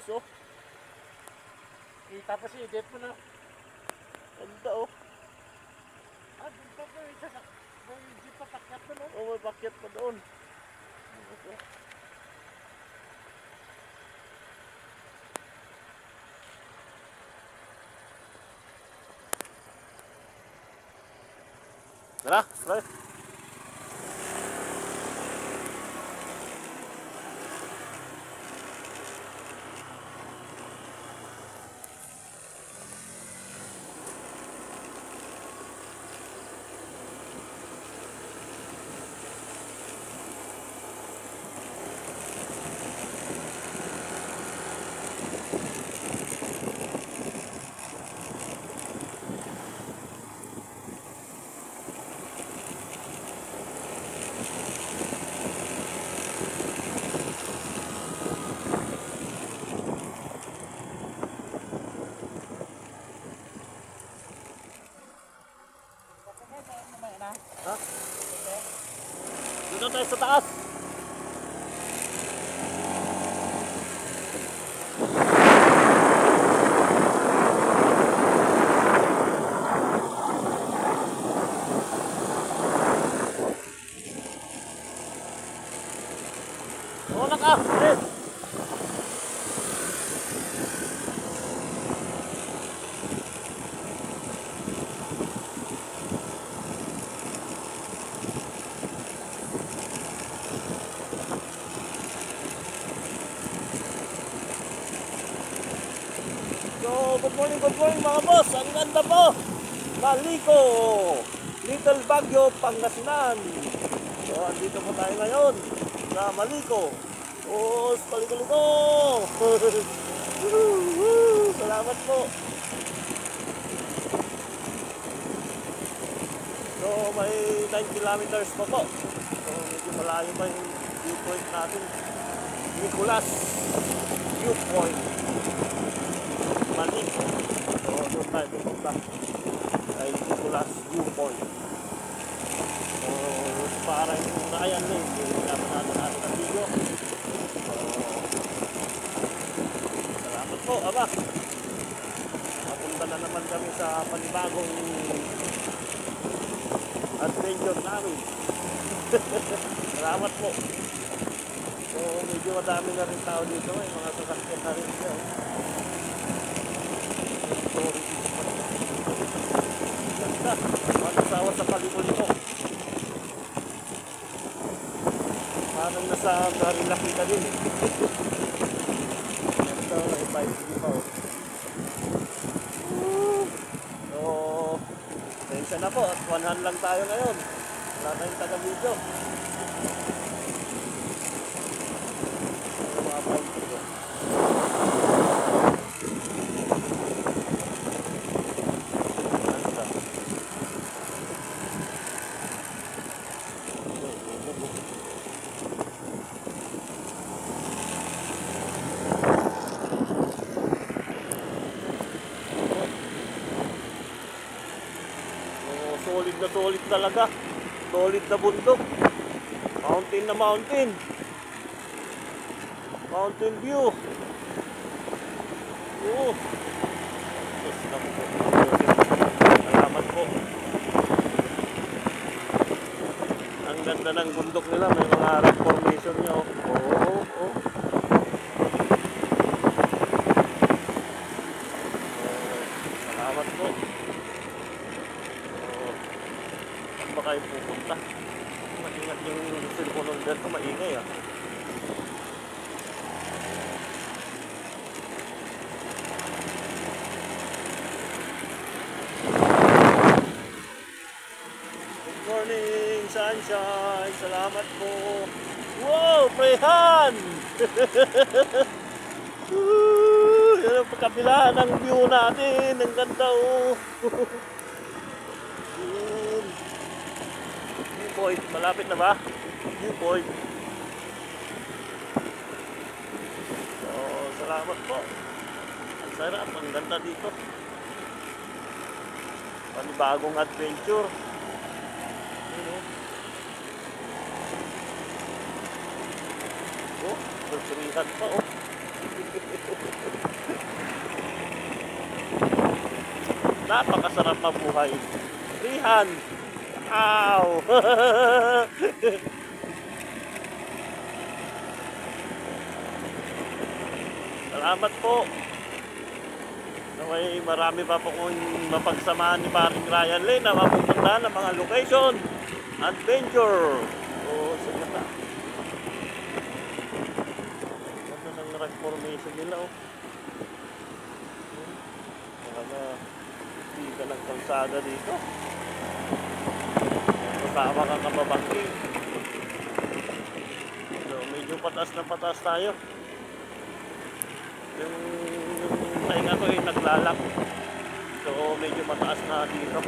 Tapos oh. Kita pa siya, idep mo na. Ganda oh. Doon pa ba, may jeep pa pakyat doon oh. Oh, may pakyat pa doon. Tara, tara. Ha? Doon tayo sa taas. Wala ka. Good morning mga boss. Ang ganda po. Maliko. Little Baguio, Pangasinan. So, andito po tayo ngayon sa Maliko. Paliko-liko. Salamat po. So, may 9 kilometers pa po. So, medyo malayo pa yung viewpoint natin. Nicolas Viewpoint. Maliko. So, doon tayo pupunta ay Nicolas Viewpoint. So, parang ayan na yung natin ang video. So, salamat po, aba. Papunta na naman kami sa panibagong adventure namin. Salamat po. So, medyo madami na rin tao dito. May mga sasakyan na rin siya. Ganda. Matasawa sa paliko-liko. Parang nasa Garilaki ka din. Ganda. May 5G pa oh. So, tensya na po. At 1 hand lang tayo ngayon. Wala tayong taga-video. Solid talaga. Solid na bundok. Mountain na mountain. Mountain view. Oh. Salamat po. Ang ganda ng bundok nila. May mga rock formation niya. Oh. Salamat po. Ba kayo pupunta? Maingat yung cellphone number ko, maingay ah. Good morning, sunshine. Salamat po. Wow, prehan! Yan ang pagkabilaan ng view natin. Ang ganda oh. Viewpoint, malapit na ba? Viewpoint. So, salamat po. Ang sarap, ang ganda dito. Panibagong adventure. Oh, bercerihan pa oh. napakasarap mabuhay. Rihan! Ow! Salamat po. Naway marami pa po kung mapagsamahan ni paring Ryan Lane na mapupunta ng mga location. Adventure. O, sige na. Ganda ng rock formation nila, oh. Mga pita ng kalsada dito. Kasama kang kababangking. So, medyo patas na patas tayo. Yung tainga ko ay naglalak. So, medyo mataas na dito.